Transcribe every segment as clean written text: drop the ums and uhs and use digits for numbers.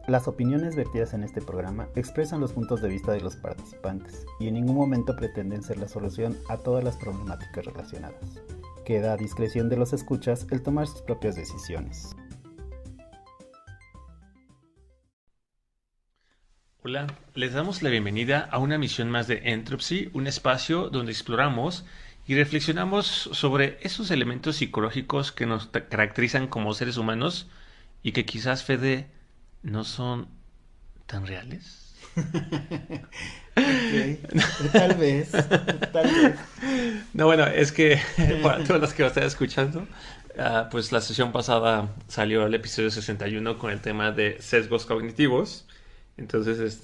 Las opiniones vertidas en este programa expresan los puntos de vista de los participantes y en ningún momento pretenden ser la solución a todas las problemáticas relacionadas. Queda a discreción de los escuchas el tomar sus propias decisiones. Hola, les damos la bienvenida a una emisión más de Entropy, un espacio donde exploramos y reflexionamos sobre esos elementos psicológicos que nos caracterizan como seres humanos y que quizás, Fede, no son tan reales. Ok, tal vez. No, bueno, es que para todos los que lo están escuchando, pues la sesión pasada salió el episodio 61 con el tema de sesgos cognitivos. Entonces,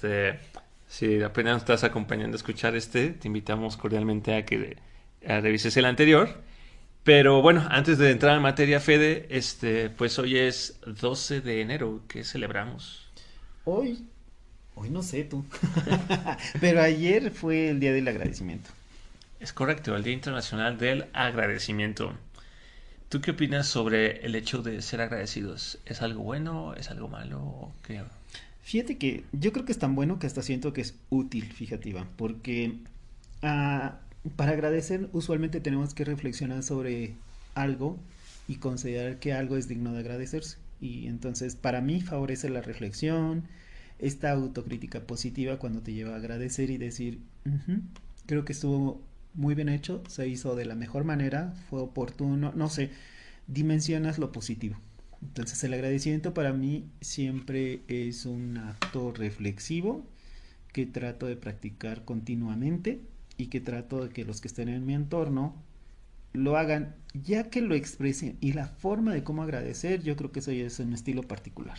si apenas estás acompañando a escuchar te invitamos cordialmente a que revises el anterior. Pero bueno, antes de entrar en materia, Fede, pues hoy es 12 de enero, ¿qué celebramos? Hoy no sé tú. Pero ayer fue el día del agradecimiento. Es correcto, el Día Internacional del Agradecimiento. ¿Tú qué opinas sobre el hecho de ser agradecidos? ¿Es algo bueno? ¿Es algo malo? ¿Qué? Fíjate que yo creo que es tan bueno que hasta siento que es útil, fíjate, Iván, porque ah, para agradecer usualmente tenemos que reflexionar sobre algo y considerar que algo es digno de agradecerse. Y entonces para mí favorece la reflexión, esta autocrítica positiva cuando te lleva a agradecer y decir, "Ujú, creo que estuvo muy bien hecho, se hizo de la mejor manera, fue oportuno, no sé, dimensionas lo positivo. Entonces el agradecimiento para mí siempre es un acto reflexivo que trato de practicar continuamente y que trato de que los que estén en mi entorno lo hagan, ya que lo expresen. Y la forma de cómo agradecer, yo creo que eso ya es un estilo particular.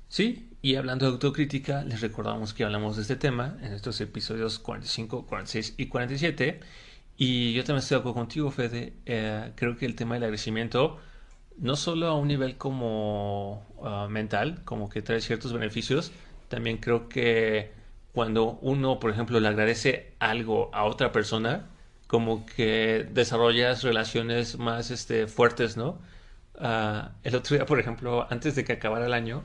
Sí, y hablando de autocrítica, les recordamos que hablamos de este tema en estos episodios 45, 46 y 47. Y yo también estoy de acuerdo contigo, Fede. Creo que el tema del agradecimiento, no solo a un nivel como mental, como que trae ciertos beneficios, también creo que cuando uno, por ejemplo, le agradece algo a otra persona, como que desarrollas relaciones más fuertes, ¿no? El otro día, por ejemplo, antes de que acabara el año,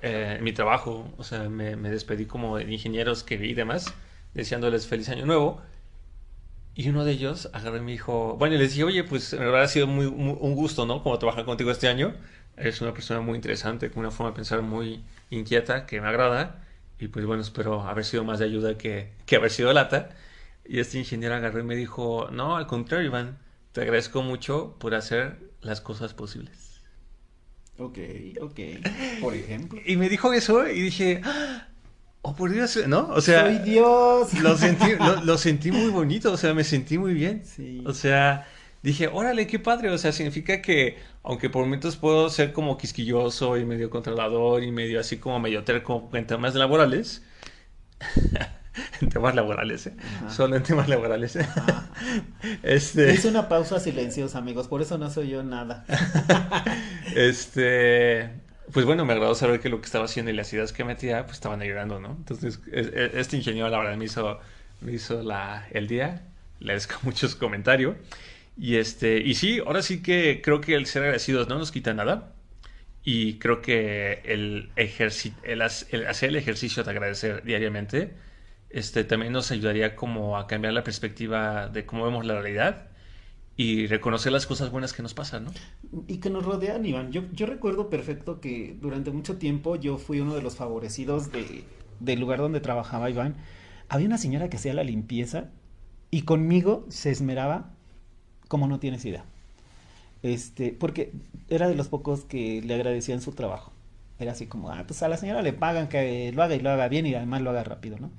en mi trabajo, o sea, me despedí como de ingenieros que vi y demás, deseándoles feliz año nuevo. Y uno de ellos agarró y me dijo, bueno, y les dije, oye, pues en verdad ha sido un gusto, ¿no? Como trabajar contigo este año. Eres una persona muy interesante, con una forma de pensar muy inquieta, que me agrada. Y pues bueno, espero haber sido más de ayuda que haber sido lata. Y este ingeniero agarró y me dijo, no, al contrario, Iván, te agradezco mucho por hacer las cosas posibles. Ok, ok. Por ejemplo. Y me dijo eso y dije, oh, por Dios, ¿no? O Soy sea, Dios. lo sentí muy bonito, o sea, me sentí muy bien. O Sí. sea, dije, órale, qué padre, o sea, significa que, aunque por momentos puedo ser como quisquilloso y medio controlador y medio así como medio terco en temas laborales, en temas laborales, ¿eh? Ajá. Solo en temas laborales, ¿eh? Ajá, ajá. Este, Hice una pausa silenciosa, amigos, por eso no soy yo nada. este, pues bueno, me agradó saber que lo que estaba haciendo y las ideas que metía, pues estaban ayudando, ¿no? Entonces, este ingeniero, la verdad, me hizo el día. Le agradezco mucho su comentario. Y sí, ahora sí que creo que el ser agradecidos no nos quita nada. Y creo que el hacer el ejercicio de agradecer diariamente, también nos ayudaría como a cambiar la perspectiva de cómo vemos la realidad y reconocer las cosas buenas que nos pasan, ¿no? Y que nos rodean, Iván. Yo recuerdo perfecto que durante mucho tiempo yo fui uno de los favorecidos del lugar donde trabajaba Iván. Había una señora que hacía la limpieza y conmigo se esmeraba como no tienes idea. Porque era de los pocos que le agradecían su trabajo. Era así como, pues a la señora le pagan que lo haga y lo haga bien y además lo haga rápido, ¿no?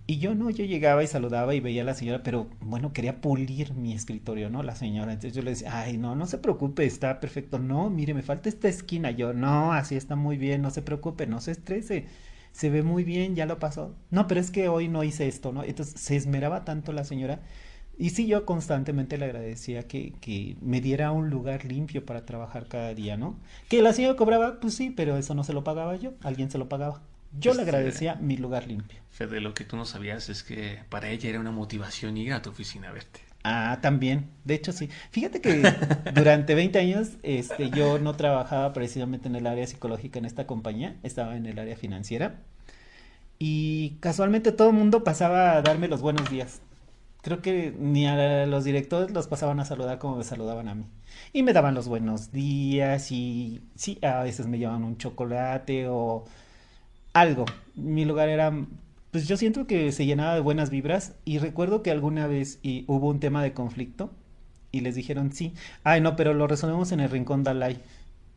Y yo no, yo llegaba y saludaba y veía a la señora, pero bueno, quería pulir mi escritorio, ¿no? La señora. Entonces yo le decía, ay, no, no se preocupe, está perfecto. No, mire, me falta esta esquina. Yo, no, así está muy bien, no se preocupe, no se estrese. Se ve muy bien, ya lo pasó. No, pero es que hoy no hice esto, ¿no? Entonces se esmeraba tanto la señora. Y sí, yo constantemente le agradecía que me diera un lugar limpio para trabajar cada día, ¿no? Que la señora cobraba, pues sí, pero eso no se lo pagaba yo, alguien se lo pagaba. Yo le Este, agradecía mi lugar limpio. Fede, lo que tú no sabías es que para ella era una motivación ir a tu oficina a verte. Ah, también. De hecho, sí. Fíjate que durante 20 años, yo no trabajaba precisamente en el área psicológica en esta compañía, estaba en el área financiera y casualmente todo el mundo pasaba a darme los buenos días. Creo que ni a los directores los pasaban a saludar como me saludaban a mí. Y me daban los buenos días y sí, a veces me llevaban un chocolate o algo. Mi lugar era, pues yo siento que se llenaba de buenas vibras y recuerdo que alguna vez hubo un tema de conflicto y les dijeron sí. Ay, no, pero lo resolvemos en el Rincón Dalai.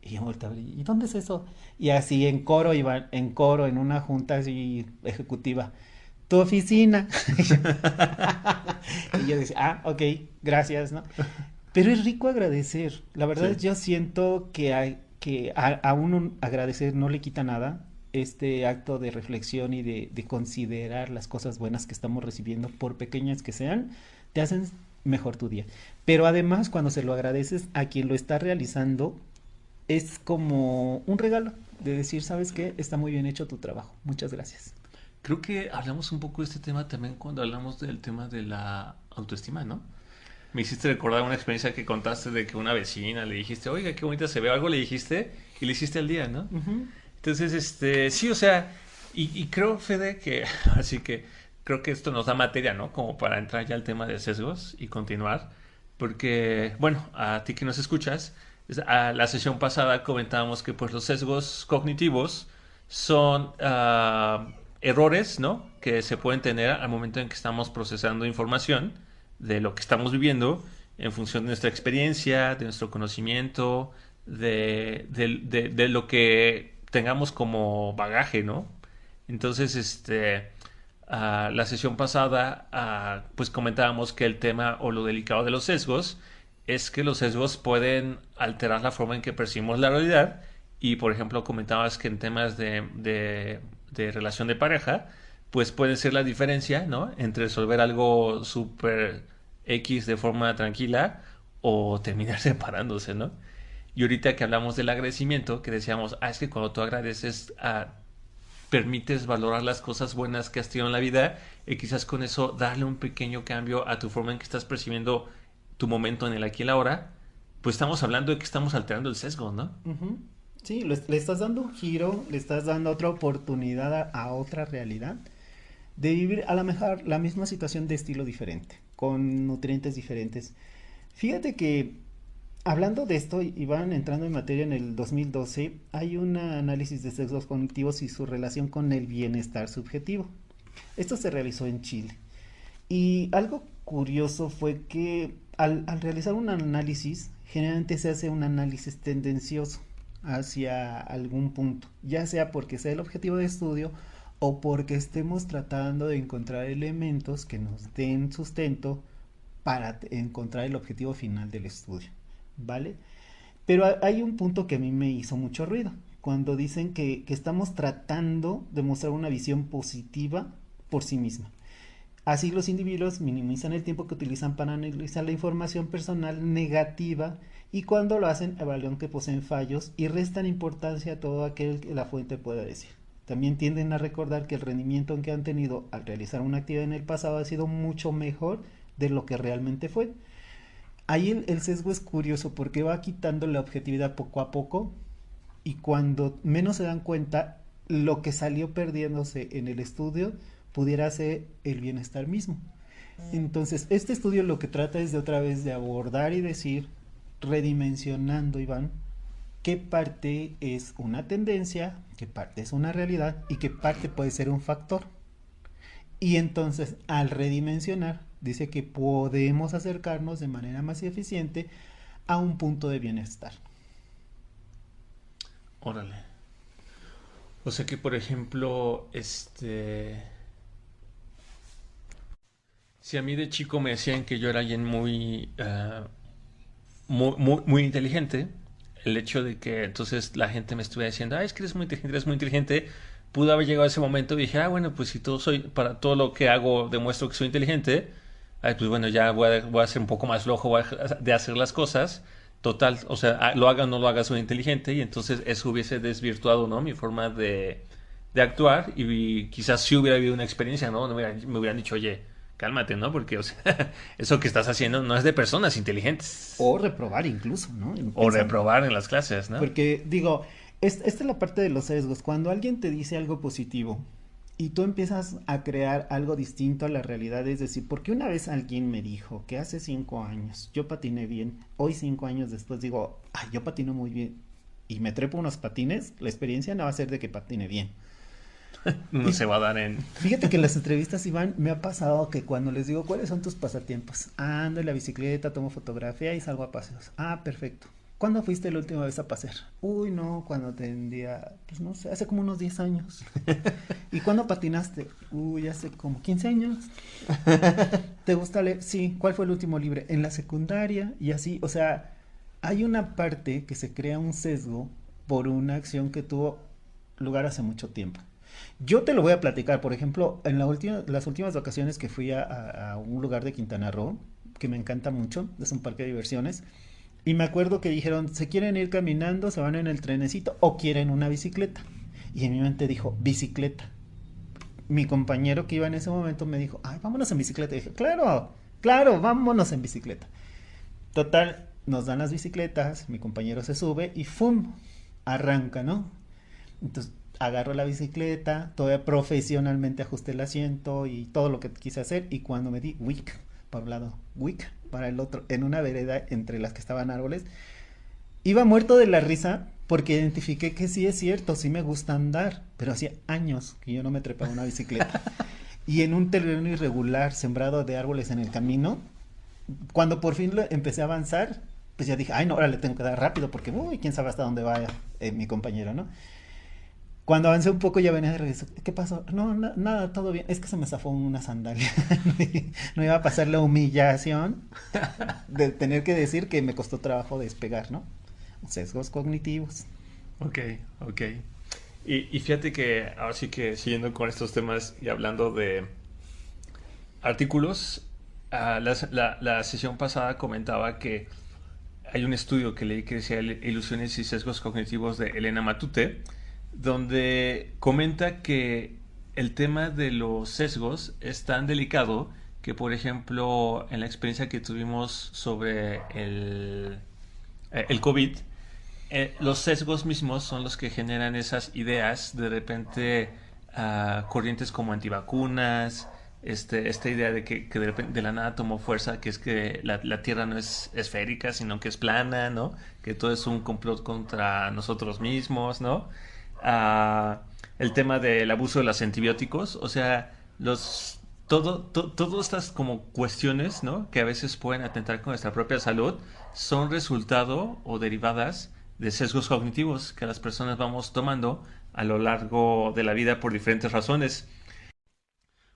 Y yo volteé a ver, ¿y dónde es eso? Y así en coro, iban, en coro, en una junta así ejecutiva. Tu oficina. Y yo decía, ah, ok, gracias, ¿no? Pero es rico agradecer. La verdad es Sí. yo siento que, a uno agradecer no le quita nada. Este acto de reflexión y de considerar las cosas buenas que estamos recibiendo, por pequeñas que sean, te hacen mejor tu día. Pero además, cuando se lo agradeces a quien lo está realizando, es como un regalo de decir, ¿sabes qué? Está muy bien hecho tu trabajo. Muchas gracias. Creo que hablamos un poco de este tema también cuando hablamos del tema de la autoestima, ¿no? Me hiciste recordar una experiencia que contaste de que una vecina le dijiste, oiga, qué bonita se ve, algo le dijiste y le hiciste al día, ¿no? Ujú. Entonces, sí, o sea, y creo, Fede, que, así que creo que esto nos da materia, ¿no? Como para entrar ya al tema de sesgos y continuar, porque, bueno, a ti que nos escuchas, a la sesión pasada comentábamos que pues los sesgos cognitivos son errores, ¿no? Que se pueden tener al momento en que estamos procesando información de lo que estamos viviendo en función de nuestra experiencia, de nuestro conocimiento, de lo que tengamos como bagaje, ¿no? Entonces, la sesión pasada, pues comentábamos que el tema o lo delicado de los sesgos es que los sesgos pueden alterar la forma en que percibimos la realidad y, por ejemplo, comentabas que en temas de relación de pareja, pues puede ser la diferencia, ¿no? Entre resolver algo súper X de forma tranquila o terminar separándose, ¿no? Y ahorita que hablamos del agradecimiento, que decíamos, es que cuando tú agradeces, permites valorar las cosas buenas que has tenido en la vida y quizás con eso darle un pequeño cambio a tu forma en que estás percibiendo tu momento en el aquí y el ahora, pues estamos hablando de que estamos alterando el sesgo, ¿no? Ujú. Sí, le estás dando un giro, le estás dando otra oportunidad a otra realidad de vivir a lo mejor la misma situación de estilo diferente, con nutrientes diferentes. Fíjate que hablando de esto y van entrando en materia en el 2012, hay un análisis de sesgos cognitivos y su relación con el bienestar subjetivo. Esto se realizó en Chile. Y algo curioso fue que al realizar un análisis, generalmente se hace un análisis tendencioso hacia algún punto, ya sea porque sea el objetivo de estudio o porque estemos tratando de encontrar elementos que nos den sustento para encontrar el objetivo final del estudio, ¿vale? Pero hay un punto que a mí me hizo mucho ruido, cuando dicen que estamos tratando de mostrar una visión positiva por sí misma. Así los individuos minimizan el tiempo que utilizan para analizar la información personal negativa y cuando lo hacen evalúan que poseen fallos y restan importancia a todo aquel que la fuente pueda decir. También tienden a recordar que el rendimiento que han tenido al realizar una actividad en el pasado ha sido mucho mejor de lo que realmente fue. Ahí el sesgo es curioso porque va quitando la objetividad poco a poco y cuando menos se dan cuenta, lo que salió perdiéndose en el estudio pudiera ser el bienestar mismo. Entonces, este estudio lo que trata es de otra vez de abordar y decir, redimensionando, Iván, qué parte es una tendencia, qué parte es una realidad y qué parte puede ser un factor. Y entonces, al redimensionar, dice que podemos acercarnos de manera más eficiente a un punto de bienestar. Órale. O sea que, por ejemplo, si a mí de chico me decían que yo era alguien muy inteligente, el hecho de que entonces la gente me estuviera diciendo, es que eres muy inteligente, pudo haber llegado a ese momento y dije, bueno, pues si para todo lo que hago demuestro que soy inteligente, pues bueno, ya voy a ser un poco más flojo de hacer las cosas. Total, o sea, lo haga o no lo haga, soy inteligente y entonces eso hubiese desvirtuado, ¿no? Mi forma de actuar y quizás si hubiera habido una experiencia, ¿no? Me hubieran dicho, oye, cálmate, ¿no? Porque, o sea, eso que estás haciendo no es de personas inteligentes. O reprobar incluso, ¿no? O reprobar en las clases, ¿no? Porque digo, esta es la parte de los sesgos. Cuando alguien te dice algo positivo y tú empiezas a crear algo distinto a la realidad, es decir, porque una vez alguien me dijo que hace 5 años yo patiné bien, hoy 5 años después digo, ay, yo patino muy bien y me trepo unos patines, la experiencia no va a ser de que patine bien. No Y se va a dar en... fíjate que en las entrevistas, Iván, me ha pasado que cuando les digo, ¿cuáles son tus pasatiempos? Ah, ando en la bicicleta, tomo fotografía y salgo a paseos. Ah, perfecto. ¿Cuándo fuiste la última vez a pasear? Uy, no, cuando tendría, pues no sé, hace como unos 10 años. ¿Y cuándo patinaste? Uy, hace como 15 años. ¿Te gusta leer? Sí. ¿Cuál fue el último libro? En la secundaria y así. O sea, hay una parte que se crea un sesgo por una acción que tuvo lugar hace mucho tiempo. Yo te lo voy a platicar, por ejemplo, en las últimas vacaciones que fui a un lugar de Quintana Roo, que me encanta mucho, es un parque de diversiones, y me acuerdo que dijeron, ¿se quieren ir caminando, se van en el trenecito o quieren una bicicleta? Y en mi mente dijo, bicicleta. Mi compañero que iba en ese momento me dijo, ay, vámonos en bicicleta. Y dije, claro, claro, vámonos en bicicleta. Total, nos dan las bicicletas, mi compañero se sube y ¡fum! Arranca, ¿no? Entonces agarro la bicicleta, todavía profesionalmente ajusté el asiento y todo lo que quise hacer y cuando me di wick para un lado, wick para el otro, en una vereda entre las que estaban árboles, iba muerto de la risa porque identifiqué que sí es cierto, sí me gusta andar, pero hacía años que yo no me trepaba una bicicleta. Y en un terreno irregular, sembrado de árboles en el camino, cuando por fin empecé a avanzar, pues ya dije, ay no, ahora le tengo que dar rápido porque, uy, quién sabe hasta dónde vaya mi compañero, ¿no? Cuando avancé un poco ya venía de regreso. ¿Qué pasó? No, nada, todo bien. Es que se me zafó una sandalia. No iba a pasar la humillación de tener que decir que me costó trabajo despegar, ¿no? Sesgos cognitivos. Ok, ok. Y fíjate que ahora sí que siguiendo con estos temas y hablando de artículos, la sesión pasada comentaba que hay un estudio que leí que decía Ilusiones y sesgos cognitivos de Elena Matute, donde comenta que el tema de los sesgos es tan delicado que, por ejemplo, en la experiencia que tuvimos sobre el COVID, los sesgos mismos son los que generan esas ideas, de repente corrientes como antivacunas, esta idea de que de repente de la nada tomó fuerza, que es que la Tierra no es esférica, sino que es plana, ¿no? Que todo es un complot contra nosotros mismos, ¿no? El tema del abuso de los antibióticos, o sea, todas estas como cuestiones, ¿no? Que a veces pueden atentar con nuestra propia salud, son resultado o derivadas de sesgos cognitivos que las personas vamos tomando a lo largo de la vida por diferentes razones.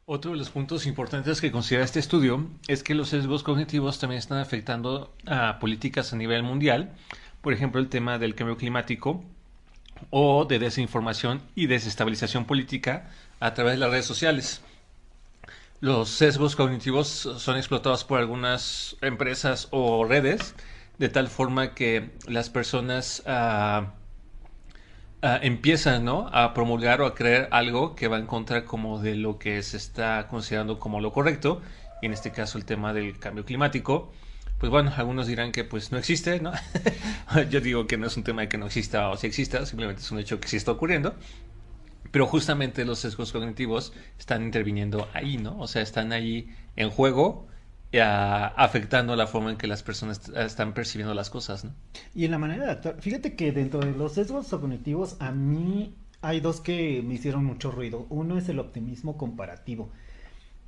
Otro de los puntos importantes que considera este estudio es que los sesgos cognitivos también están afectando a políticas a nivel mundial, por ejemplo el tema del cambio climático o de desinformación y desestabilización política a través de las redes sociales. Los sesgos cognitivos son explotados por algunas empresas o redes de tal forma que las personas empiezan, ¿no?, a promulgar o a creer algo que va en contra como de lo que se está considerando como lo correcto, y en este caso el tema del cambio climático. Pues bueno, algunos dirán que pues no existe, ¿no? Yo digo que no es un tema de que no exista o si exista, simplemente es un hecho que sí está ocurriendo. Pero justamente los sesgos cognitivos están interviniendo ahí, ¿no? O sea, están ahí en juego, afectando la forma en que las personas están percibiendo las cosas, ¿no? Y en la manera de actuar, fíjate que dentro de los sesgos cognitivos a mí hay dos que me hicieron mucho ruido. Uno es el optimismo comparativo,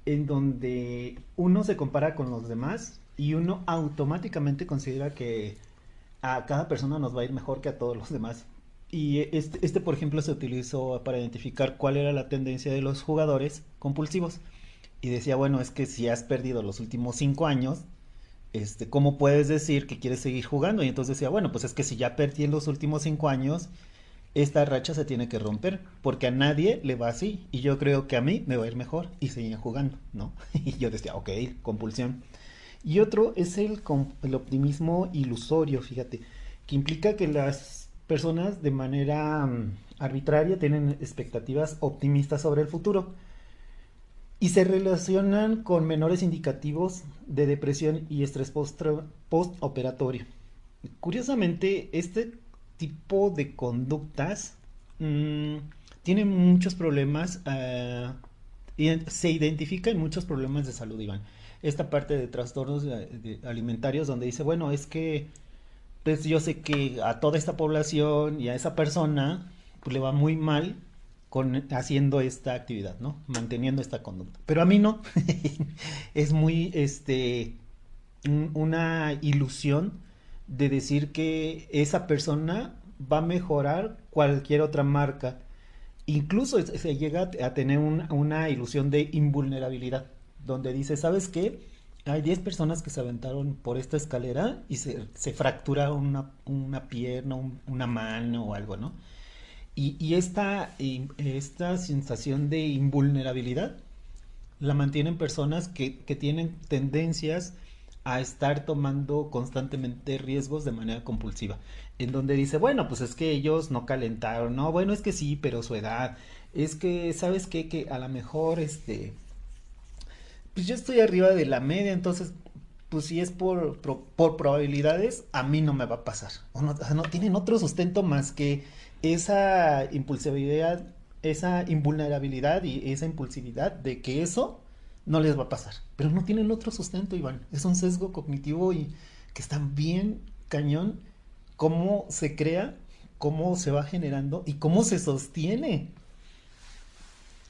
en donde uno se compara con los demás y uno automáticamente considera que a cada persona nos va a ir mejor que a todos los demás. Y por ejemplo, se utilizó para identificar cuál era la tendencia de los jugadores compulsivos. Y decía, bueno, es que si has perdido los últimos 5 años, ¿cómo puedes decir que quieres seguir jugando? Y entonces decía, bueno, pues es que si ya perdí en los últimos 5 años, esta racha se tiene que romper, porque a nadie le va así, y yo creo que a mí me va a ir mejor, y seguía jugando, ¿no? Y yo decía, ok, compulsión. Y otro es el optimismo ilusorio, fíjate, que implica que las personas de manera arbitraria tienen expectativas optimistas sobre el futuro. y se relacionan con menores indicativos de depresión y estrés postoperatorio. Curiosamente, este tipo de conductas mmm, tienen muchos problemas, se identifican muchos problemas de salud, Iván. Esta parte de trastornos alimentarios donde dice, bueno, es que pues yo sé que a toda esta población y a esa persona pues, le va muy mal con haciendo esta actividad, ¿no? Manteniendo esta conducta. Pero a mí no. Es muy una ilusión de decir que esa persona va a mejorar cualquier otra marca. Incluso se llega a tener una ilusión de invulnerabilidad, donde dice, ¿sabes qué? Hay 10 personas que se aventaron por esta escalera y se fractura una pierna, una mano o algo, ¿no? Y esta sensación de invulnerabilidad la mantienen personas que tienen tendencias a estar tomando constantemente riesgos de manera compulsiva. En donde dice, bueno, pues es que ellos no calentaron, no, bueno, es que sí, pero su edad, es que, ¿sabes qué? Que a lo mejor, pues yo estoy arriba de la media, entonces, pues si es por probabilidades, a mí no me va a pasar. O sea, no tienen otro sustento más que esa impulsividad, esa invulnerabilidad y esa impulsividad de que eso no les va a pasar. Pero no tienen otro sustento, Iván. Es un sesgo cognitivo y que está bien cañón cómo se crea, cómo se va generando y cómo se sostiene.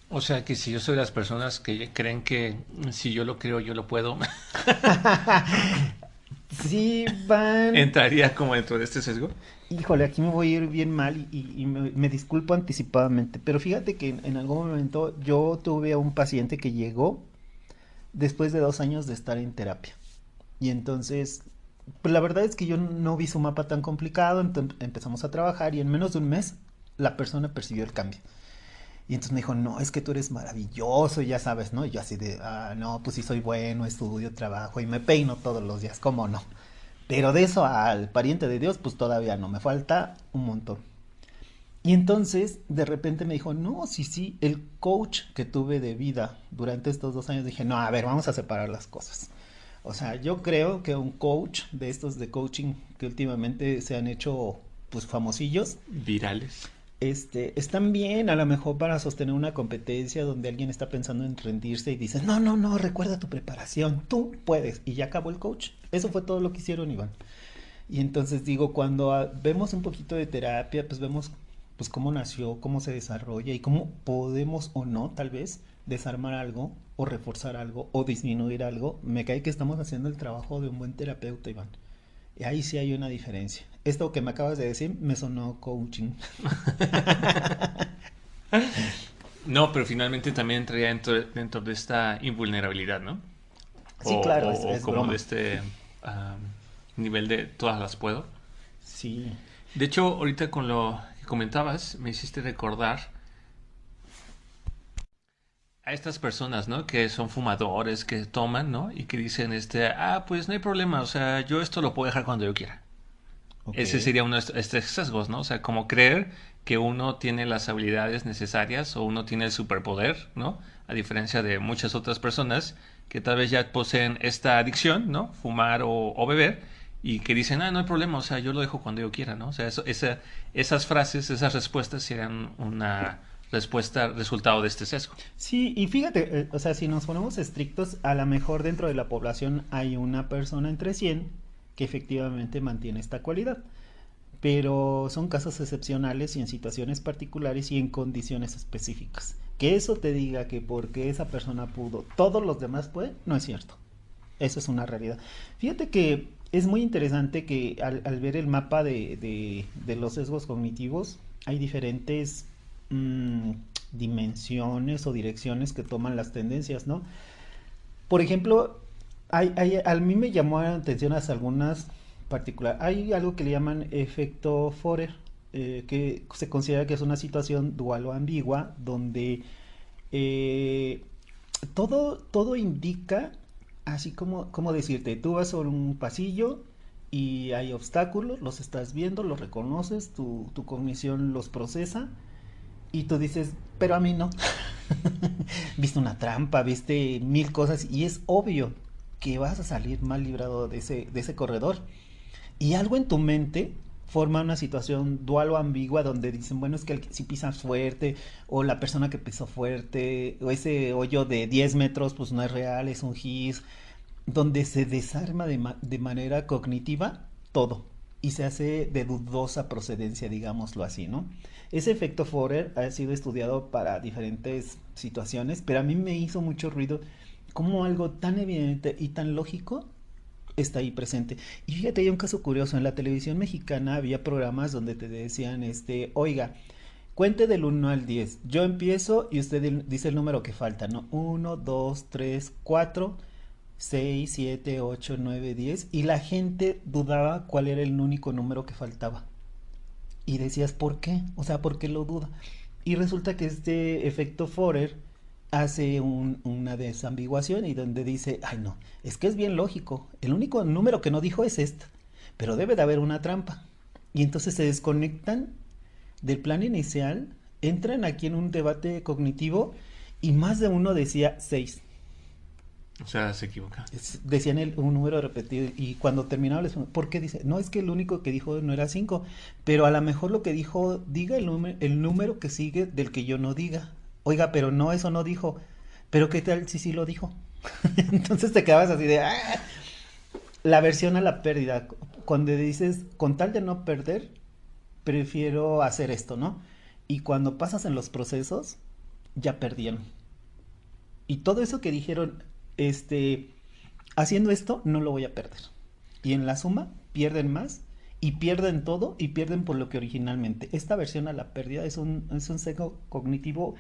O sea que si yo soy de las personas que creen que si yo lo creo, yo lo puedo, Sí, Van. entraría como dentro de este sesgo. Híjole, aquí me voy a ir bien mal y me disculpo anticipadamente, pero fíjate que en algún momento yo tuve a un paciente que llegó después de 2 años de estar en terapia. Y entonces, pues la verdad es que yo no vi su mapa tan complicado, entonces empezamos a trabajar y en menos de un mes la persona percibió el cambio. Y entonces me dijo, no, es que tú eres maravilloso, ya sabes, ¿no? Y yo así de, ah, no, pues sí soy bueno, estudio, trabajo y me peino todos los días, ¿cómo no? Pero de eso al pariente de Dios, pues todavía no, me falta un montón. Y entonces de repente me dijo, no, sí, sí, el coach que tuve de vida durante estos 2 años, dije, no, a ver, vamos a separar las cosas. O sea, yo creo que un coach de estos de coaching que últimamente se han hecho pues famosillos, Virales. están bien a lo mejor para sostener una competencia donde alguien está pensando en rendirse y dice, no, no, no, recuerda tu preparación, tú puedes. Y ya acabó el coach. Eso fue todo lo que hicieron, Iván. Y entonces digo, cuando vemos un poquito de terapia, pues vemos pues cómo nació, cómo se desarrolla y cómo podemos o no, tal vez, desarmar algo o reforzar algo o disminuir algo. Me cae que estamos haciendo el trabajo de un buen terapeuta, Iván. Y ahí sí hay una diferencia. Esto que me acabas de decir me sonó coaching. No, pero finalmente también entraría dentro de esta invulnerabilidad, ¿no? O, Sí, claro, o es como de broma. este nivel de todas las puedo. Sí, De hecho, ahorita con lo que comentabas, me hiciste recordar a estas personas, ¿no? Que son fumadores, que toman, ¿no? Y que dicen, pues no hay problema, o sea, yo esto lo puedo dejar cuando yo quiera. ok. Ese sería uno de estos sesgos, ¿no? O sea, como creer que uno tiene las habilidades necesarias o uno tiene el superpoder, ¿no? A diferencia de muchas otras personas que tal vez ya poseen esta adicción, ¿no? Fumar o beber y que dicen, no hay problema, o sea, yo lo dejo cuando yo quiera, ¿no? O sea, esas frases, esas respuestas serían una respuesta, resultado de este sesgo. Sí, y fíjate, o sea, si nos ponemos estrictos, a lo mejor dentro de la población hay una persona entre 100 que efectivamente mantiene esta cualidad. Pero son casos excepcionales y en situaciones particulares y en condiciones específicas. Que eso te diga que porque esa persona pudo, todos los demás pueden, no es cierto. Eso es una realidad. Fíjate que es muy interesante que al ver el mapa de los sesgos cognitivos, hay diferentes mmm, dimensiones o direcciones que toman las tendencias, ¿no? Por ejemplo, a mí me llamó la atención hasta algunas particular. Hay algo que le llaman efecto Forer, que se considera que es una situación dual o ambigua, donde eh, todo indica, así como decirte, tú vas sobre un pasillo y hay obstáculos, los estás viendo, los reconoces, tu cognición los procesa y tú dices, pero a mí no. Viste una trampa, viste mil cosas y es obvio que vas a salir mal librado de ese corredor. Y algo en tu mente forma una situación dual o ambigua donde dicen, bueno, es que si pisas fuerte, o la persona que pisó fuerte, o ese hoyo de 10 metros, pues no es real, es un gis, donde se desarma de manera cognitiva todo y se hace de dudosa procedencia, digámoslo así, ¿no? Ese efecto Forer ha sido estudiado para diferentes situaciones, pero a mí me hizo mucho ruido como algo tan evidente y tan lógico está ahí presente. Y fíjate, hay un caso curioso, en la televisión mexicana había programas donde te decían, oiga, cuente del 1 al 10, yo empiezo y usted dice el número que falta, ¿no? 1, 2, 3, 4, 6, 7, 8, 9, 10, y la gente dudaba cuál era el único número que faltaba. Y decías, ¿por qué? O sea, ¿por qué lo duda? Y resulta que este efecto Forer hace una desambiguación y donde dice, ay no, es que es bien lógico, el único número que no dijo es este, pero debe de haber una trampa. Y entonces se desconectan del plan inicial, entran aquí en un debate cognitivo y más de uno decía 6. O sea, se equivoca. Decían un número repetido y cuando terminaba les preguntaba, ¿por qué? Dice, no, es que el único que dijo no era 5, pero a lo mejor lo que dijo, diga el número que sigue del que yo no diga. Oiga, pero no, eso no dijo. Pero ¿qué tal si sí lo dijo? Entonces te quedabas así de, ¡ah! La versión a la pérdida. Cuando dices, con tal de no perder, prefiero hacer esto, ¿no? Y cuando pasas en los procesos, ya perdieron. Y todo eso que dijeron, haciendo esto, no lo voy a perder. Y en la suma, pierden más, y pierden todo, y pierden por lo que originalmente. Esta versión a la pérdida es un sesgo cognitivo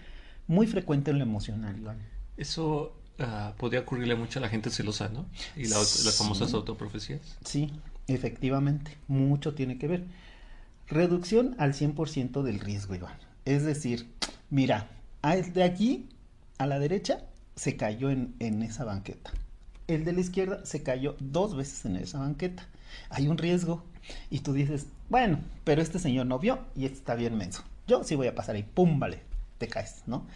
muy frecuente en lo emocional, Iván. Eso podría ocurrirle mucho a la gente celosa, ¿no? Y las famosas Sí, autoprofecías. sí, efectivamente, mucho tiene que ver. Reducción al 100% del riesgo, Iván. Es decir, mira, de aquí a la derecha se cayó en esa banqueta. El de la izquierda se cayó 2 veces en esa banqueta. Hay un riesgo. Y tú dices, bueno, pero este señor no vio y este está bien menso. Yo sí voy a pasar ahí, pum, vale, te caes, ¿no?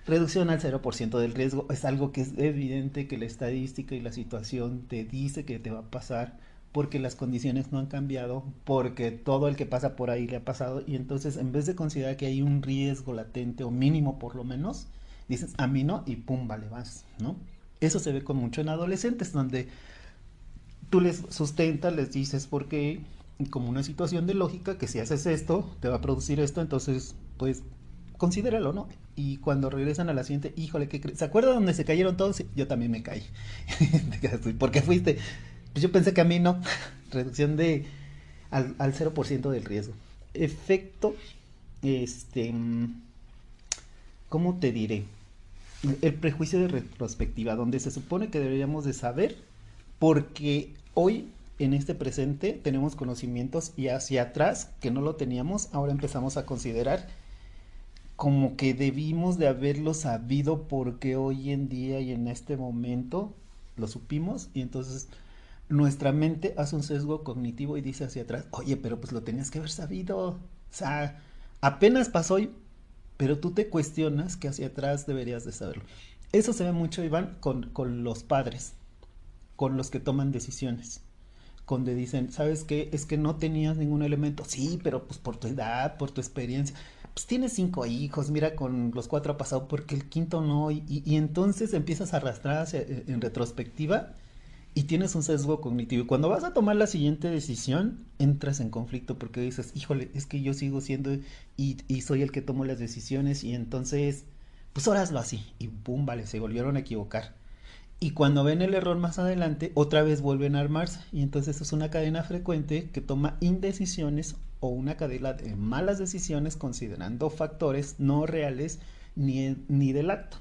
Reducción al 0% del riesgo es algo que es evidente que la estadística y la situación te dice que te va a pasar porque las condiciones no han cambiado, porque todo el que pasa por ahí le ha pasado y entonces en vez de considerar que hay un riesgo latente o mínimo por lo menos, dices a mí no y pum, vale, vas, ¿no? Eso se ve con mucho en adolescentes donde tú les sustentas, les dices por qué, como una situación de lógica, que si haces esto, te va a producir esto, entonces, pues, considéralo, ¿no? Y cuando regresan a la siguiente, híjole, ¿se acuerdan donde se cayeron todos? Sí, yo también me caí. ¿Por qué fuiste? Pues yo pensé que a mí no. Reducción al 0% del riesgo. Efecto, este, ¿cómo te diré? El prejuicio de retrospectiva, donde se supone que deberíamos de saber porque hoy en este presente tenemos conocimientos y hacia atrás que no lo teníamos, ahora empezamos a considerar como que debimos de haberlo sabido porque hoy en día y en este momento lo supimos y entonces nuestra mente hace un sesgo cognitivo y dice hacia atrás, oye, pero pues lo tenías que haber sabido, o sea, apenas pasó hoy, pero tú te cuestionas que hacia atrás deberías de saberlo. Eso se ve mucho, Iván, con los padres, con los que toman decisiones. Donde dicen, ¿sabes qué? Es que no tenías ningún elemento. Sí, pero pues por tu edad, por tu experiencia. Pues tienes 5 hijos, mira, con los 4 ha pasado, porque el quinto no. Y entonces empiezas a arrastrar en retrospectiva y tienes un sesgo cognitivo. Y cuando vas a tomar la siguiente decisión, entras en conflicto porque dices, híjole, es que yo sigo siendo y soy el que tomo las decisiones y entonces, pues ahora hazlo así. Y pum, vale, se volvieron a equivocar. Y cuando ven el error más adelante, otra vez vuelven a armarse. Y entonces es una cadena frecuente que toma indecisiones o una cadena de malas decisiones considerando factores no reales ni del acto.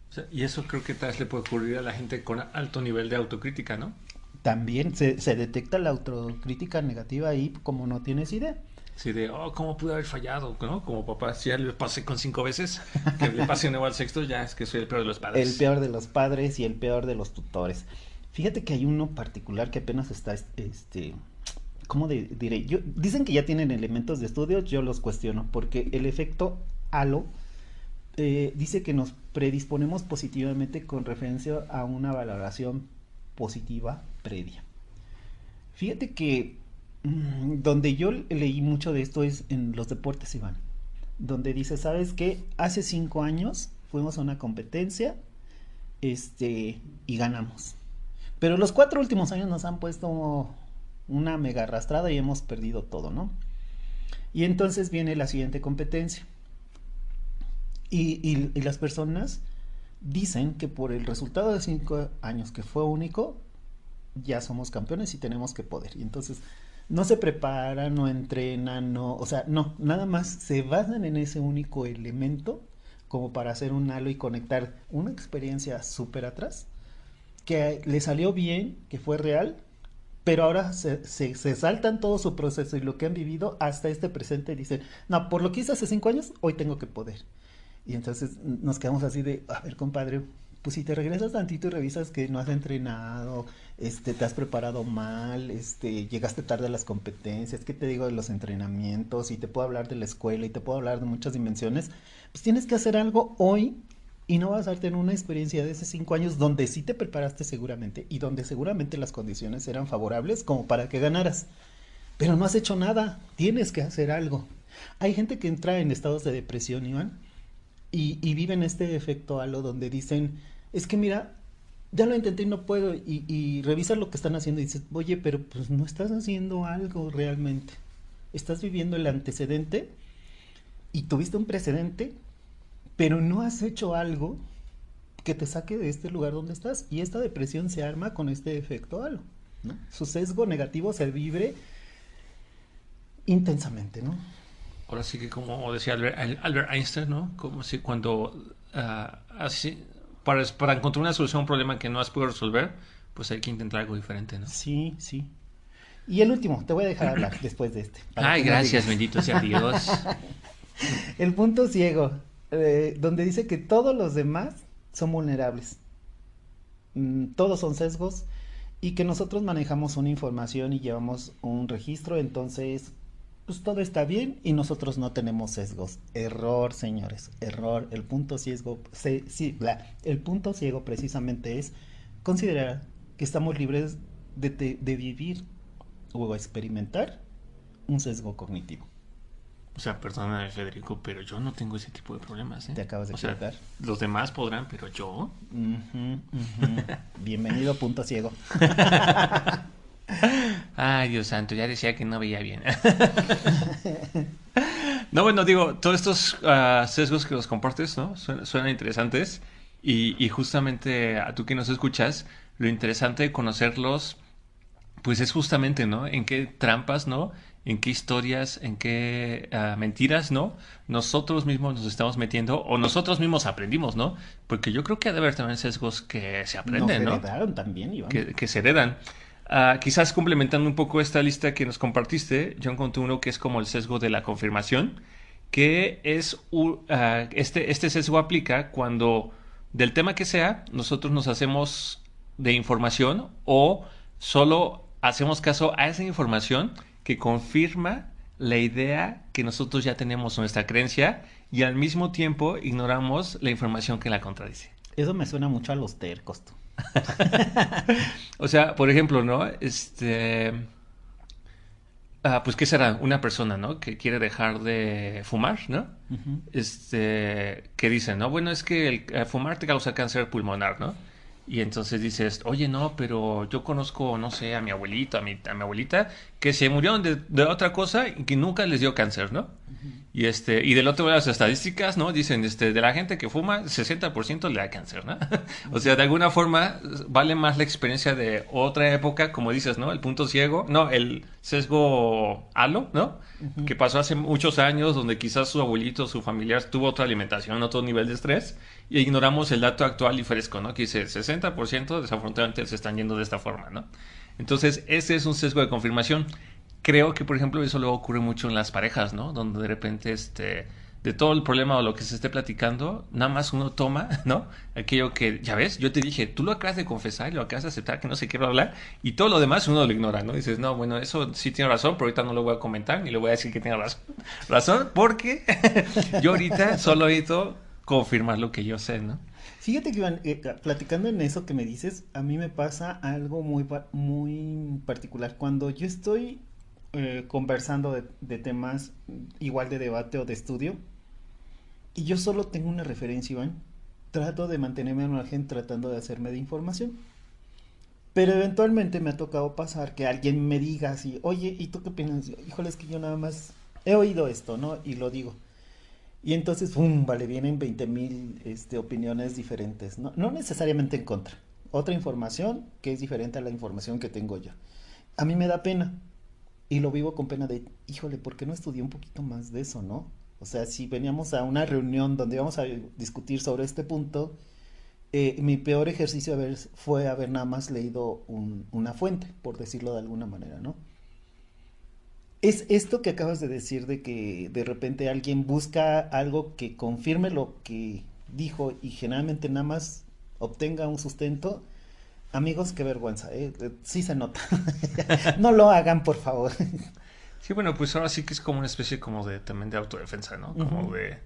O sea, y eso creo que tal vez le puede ocurrir a la gente con alto nivel de autocrítica, ¿no? También se detecta la autocrítica negativa ahí como no tienes idea. Sí, de, oh, ¿cómo pude haber fallado? ¿No? Como papá, si ya le pasé con 5 veces, que le pase de nuevo al sexto, ya es que soy el peor de los El padres. peor de los padres y el peor de los tutores. Fíjate que hay uno particular que apenas está, ¿cómo diré? Dicen que ya tienen elementos de estudio, yo los cuestiono, porque el efecto halo dice que nos predisponemos positivamente con referencia a una valoración positiva previa. Fíjate que donde yo leí mucho de esto es en los deportes, Iván, donde dice, ¿sabes qué? Hace 5 años fuimos a una competencia, y ganamos. Pero los 4 últimos años nos han puesto una mega arrastrada y hemos perdido todo, ¿no? Y entonces viene la siguiente competencia. Y las personas dicen que por el resultado de 5 años que fue único, ya somos campeones y tenemos que poder. Y entonces no se preparan, no entrenan, no, o sea, no, nada más se basan en ese único elemento como para hacer un halo y conectar una experiencia súper atrás, que le salió bien, que fue real, pero ahora se saltan todo su proceso y lo que han vivido hasta este presente y dicen, no, por lo que hice hace 5 años, hoy tengo que poder. Y entonces nos quedamos así de, a ver, compadre, pues si te regresas tantito y revisas que no has entrenado, te has preparado mal, llegaste tarde a las competencias, ¿qué te digo de los entrenamientos? Y te puedo hablar de la escuela y te puedo hablar de muchas dimensiones, pues tienes que hacer algo hoy y no basarte en una experiencia de hace 5 años donde sí te preparaste seguramente y donde seguramente las condiciones eran favorables como para que ganaras. Pero no has hecho nada, tienes que hacer algo. Hay gente que entra en estados de depresión, Iván, y viven este efecto halo donde dicen, es que mira, ya lo intenté y no puedo, y revisas lo que están haciendo y dices, oye, pero pues no estás haciendo algo realmente. Estás viviendo el antecedente y tuviste un precedente, pero no has hecho algo que te saque de este lugar donde estás. Y esta depresión se arma con este efecto halo, ¿no? Su sesgo negativo se vive intensamente, ¿no? Ahora sí que como decía Albert Einstein, ¿no? Como si cuando así, para encontrar una solución a un problema que no has podido resolver, pues hay que intentar algo diferente, ¿no? Sí, sí. Y el último, te voy a dejar hablar después de este. Ay, gracias, bendito sea Dios. El punto ciego, donde dice que todos los demás son vulnerables. Todos son sesgos y que nosotros manejamos una información y llevamos un registro, entonces pues todo está bien y nosotros no tenemos sesgos. Error, señores, error. El punto ciego, el punto ciego precisamente es considerar que estamos libres de vivir o experimentar un sesgo cognitivo. O sea, perdóname, Federico, pero yo no tengo ese tipo de problemas, ¿eh? Te acabas de equivocar. Los demás podrán, pero yo. Bienvenido, punto ciego. Ay, Dios santo, ya decía que no veía bien. No, bueno, digo, todos estos sesgos que los compartes, ¿no? Suenan interesantes. Y justamente a tú que nos escuchas, lo interesante de conocerlos, pues es justamente, ¿no? En qué trampas, ¿no? En qué historias, en qué mentiras, ¿no? Nosotros mismos nos estamos metiendo o nosotros mismos aprendimos, ¿no? Porque yo creo que ha de haber también sesgos que se aprenden, ¿no? Nos heredaron también, Iván. Que se heredan. Quizás complementando un poco esta lista que nos compartiste, yo encontré uno que es como el sesgo de la confirmación, que es este sesgo aplica cuando del tema que sea, nosotros nos hacemos de información o solo hacemos caso a esa información que confirma la idea que nosotros ya tenemos, nuestra creencia, y al mismo tiempo ignoramos la información que la contradice. Eso me suena mucho a los tercos. O sea, por ejemplo, ¿no? Pues, ¿qué será? Una persona, ¿no? Que quiere dejar de fumar, ¿no? Uh-huh. Que dice, ¿no? Bueno, es que el fumar te causa cáncer pulmonar, ¿no? Y entonces dices, oye, no, pero yo conozco, no sé, a mi abuelito, a mi abuelita, que se murieron de otra cosa y que nunca les dio cáncer, ¿no? Uh-huh. Y del otro lado las estadísticas, ¿no? Dicen, de la gente que fuma, 60% le da cáncer, ¿no? O sea, de alguna forma vale más la experiencia de otra época, como dices, ¿no? El punto ciego, no, el sesgo halo, ¿no? Uh-huh. Que pasó hace muchos años, donde quizás su abuelito, su familiar tuvo otra alimentación, otro nivel de estrés, y ignoramos el dato actual y fresco, ¿no? Que dice, 60% desafortunadamente se están yendo de esta forma, ¿no? Entonces, ese es un sesgo de confirmación. Creo que, por ejemplo, eso luego ocurre mucho en las parejas, ¿no? Donde de repente, de todo el problema o lo que se esté platicando, nada más uno toma, ¿no? Aquello que, ya ves, yo te dije, tú lo acabas de confesar y lo acabas de aceptar, que no se quiere hablar, y todo lo demás uno lo ignora, ¿no? Dices, no, bueno, eso sí tiene razón, pero ahorita no lo voy a comentar ni le voy a decir que tiene razón, porque yo ahorita solo necesito confirmar lo que yo sé, ¿no? Fíjate que Iván, platicando en eso que me dices, a mí me pasa algo muy, muy particular. Cuando yo estoy conversando de temas igual de debate o de estudio, y yo solo tengo una referencia, Iván, trato de mantenerme al margen tratando de hacerme de información. Pero eventualmente me ha tocado pasar que alguien me diga así, oye, ¿y tú qué opinas? Híjole, es que yo nada más he oído esto, ¿no? Y lo digo. Y entonces, ¡pum! Vale, vienen 20,000 opiniones diferentes. No, no necesariamente en contra. Otra información que es diferente a la información que tengo yo. A mí me da pena. Y lo vivo con pena de, híjole, ¿por qué no estudié un poquito más de eso, no? O sea, si veníamos a una reunión donde íbamos a discutir sobre este punto, mi peor ejercicio fue haber nada más leído una fuente, por decirlo de alguna manera, ¿no? Es esto que acabas de decir de que de repente alguien busca algo que confirme lo que dijo y generalmente nada más obtenga un sustento. Amigos, qué vergüenza, ¿eh? Sí se nota. No lo hagan, por favor. Sí, bueno, pues ahora sí que es como una especie como de también de autodefensa, ¿no? Como Ujú, de...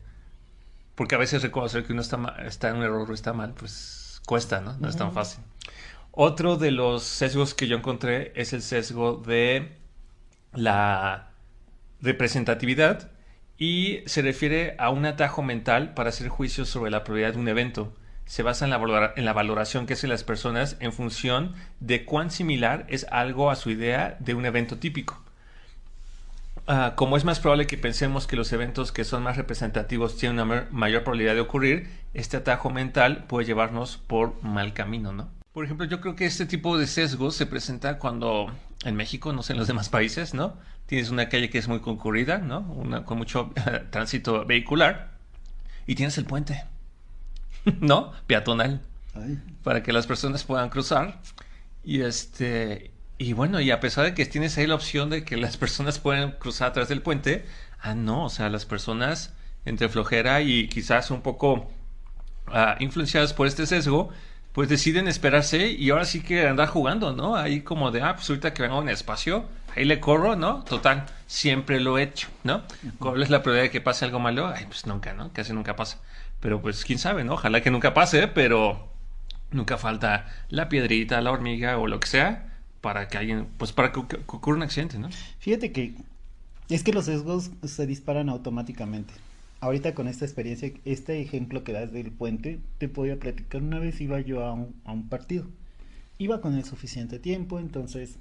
Porque a veces reconocer que uno está en un error o está mal, pues cuesta, ¿no? No es tan ujú. fácil. Otro de los sesgos que yo encontré es el sesgo de la representatividad y se refiere a un atajo mental para hacer juicios sobre la probabilidad de un evento. Se basa en la valoración que hacen las personas en función de cuán similar es algo a su idea de un evento típico. Como es más probable que pensemos que los eventos que son más representativos tienen una mayor probabilidad de ocurrir, este atajo mental puede llevarnos por mal camino, ¿no? Por ejemplo, yo creo que este tipo de sesgo se presenta cuando en México, no sé, en los demás países, ¿no? Tienes una calle que es muy concurrida, ¿no? Con mucho tránsito vehicular y tienes el puente, ¿no? Peatonal, Ay, para que las personas puedan cruzar. Y y bueno, y a pesar de que tienes ahí la opción de que las personas pueden cruzar a través del puente, no, o sea, las personas entre flojera y quizás un poco influenciadas por este sesgo, pues deciden esperarse y ahora sí que andar jugando, ¿no? Ahí como de, pues ahorita que venga un espacio, ahí le corro, ¿no? Total, siempre lo he hecho, ¿no? ujú. ¿Cuál es la probabilidad de que pase algo malo? Ay, pues nunca, ¿no? Casi nunca pasa. Pero pues quién sabe, ¿no? Ojalá que nunca pase, pero nunca falta la piedrita, la hormiga o lo que sea para que alguien, pues para que ocurra un accidente, ¿no? Fíjate que es que los sesgos se disparan automáticamente. Ahorita con esta experiencia, este ejemplo que das del puente, te podía platicar. Una vez iba yo a un partido. Iba con el suficiente tiempo, entonces,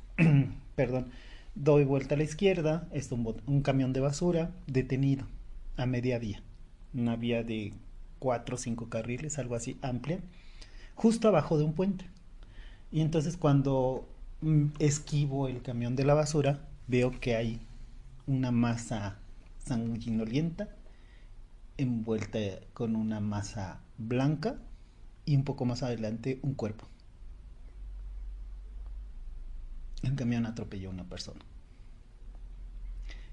perdón, doy vuelta a la izquierda, está un camión de basura detenido a media vía. Una vía de 4 o 5 carriles, algo así, amplia, justo abajo de un puente. Y entonces cuando esquivo el camión de la basura, veo que hay una masa sanguinolienta envuelta con una masa blanca y un poco más adelante un cuerpo. El camión atropelló a una persona.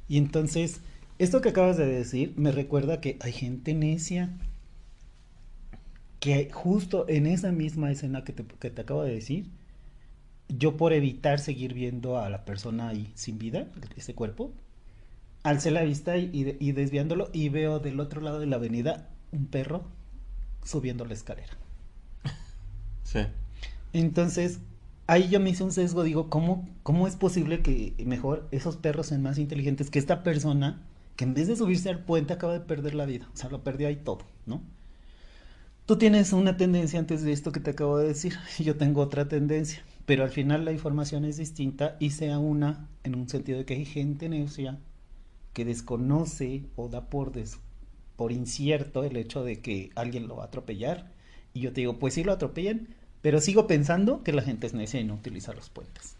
Y entonces, esto que acabas de decir me recuerda que hay gente necia que justo en esa misma escena que te acabo de decir, yo por evitar seguir viendo a la persona ahí sin vida, ese cuerpo, alcé la vista y desviándolo y veo del otro lado de la avenida un perro subiendo la escalera. Sí. Entonces, ahí yo me hice un sesgo, digo, ¿cómo es posible que mejor esos perros sean más inteligentes que esta persona que en vez de subirse al puente acaba de perder la vida? O sea, lo perdió ahí todo, ¿no? Tú tienes una tendencia antes de esto que te acabo de decir, yo tengo otra tendencia, pero al final la información es distinta y se aúna en un sentido de que hay gente necia que desconoce o da por incierto el hecho de que alguien lo va a atropellar. Y yo te digo, pues sí lo atropellan, pero sigo pensando que la gente es necia y no utiliza los puentes.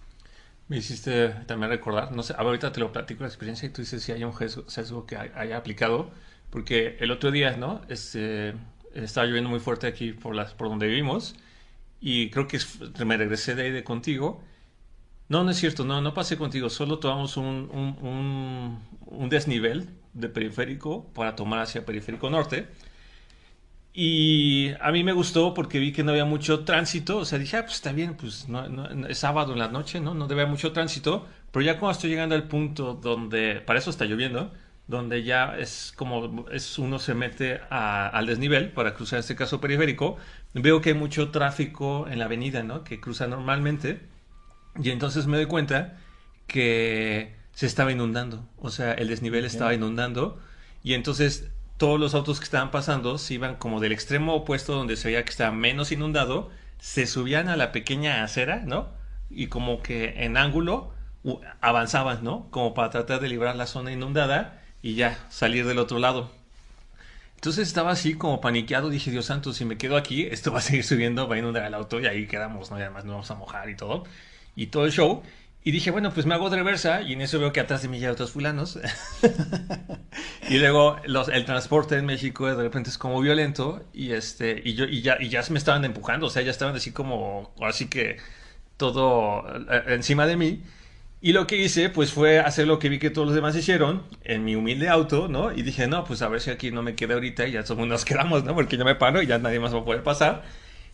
Me hiciste también recordar, no sé, ahorita te lo platico la experiencia y tú dices si hay un sesgo que haya aplicado, porque el otro día, ¿no? Estaba lloviendo muy fuerte aquí por donde vivimos y creo que me regresé de ahí de contigo. No, no es cierto, no, no pasé contigo, solo tomamos un desnivel de periférico para tomar hacia periférico norte. Y a mí me gustó porque vi que no había mucho tránsito. O sea, dije, pues está bien, pues es sábado en la noche, ¿no? No debe haber mucho tránsito. Pero ya cuando estoy llegando al punto donde, para eso está lloviendo, donde ya es como uno se mete al desnivel para cruzar este caso periférico, veo que hay mucho tráfico en la avenida, ¿no? Que cruza normalmente. Y entonces me doy cuenta que se estaba inundando. O sea, el desnivel estaba Ok. inundando. Y entonces todos los autos que estaban pasando se iban como del extremo opuesto donde se veía que estaba menos inundado, se subían a la pequeña acera, ¿no? Y como que en ángulo avanzaban, ¿no? Como para tratar de librar la zona inundada y ya salir del otro lado. Entonces estaba así como paniqueado, dije, Dios santo, si me quedo aquí, esto va a seguir subiendo, va a inundar el auto y ahí quedamos, ¿no? Y además nos vamos a mojar y todo el show. Y dije, bueno, pues me hago de reversa y en eso veo que atrás de mí ya hay otros fulanos. Y luego el transporte en México de repente es como violento y ya se me estaban empujando, o sea, ya estaban así como, así que todo encima de mí. Y lo que hice, pues fue hacer lo que vi que todos los demás hicieron en mi humilde auto, ¿no? Y dije, no, pues a ver si aquí no me queda ahorita y ya somos nos quedamos, ¿no? Porque yo me paro y ya nadie más va a poder pasar.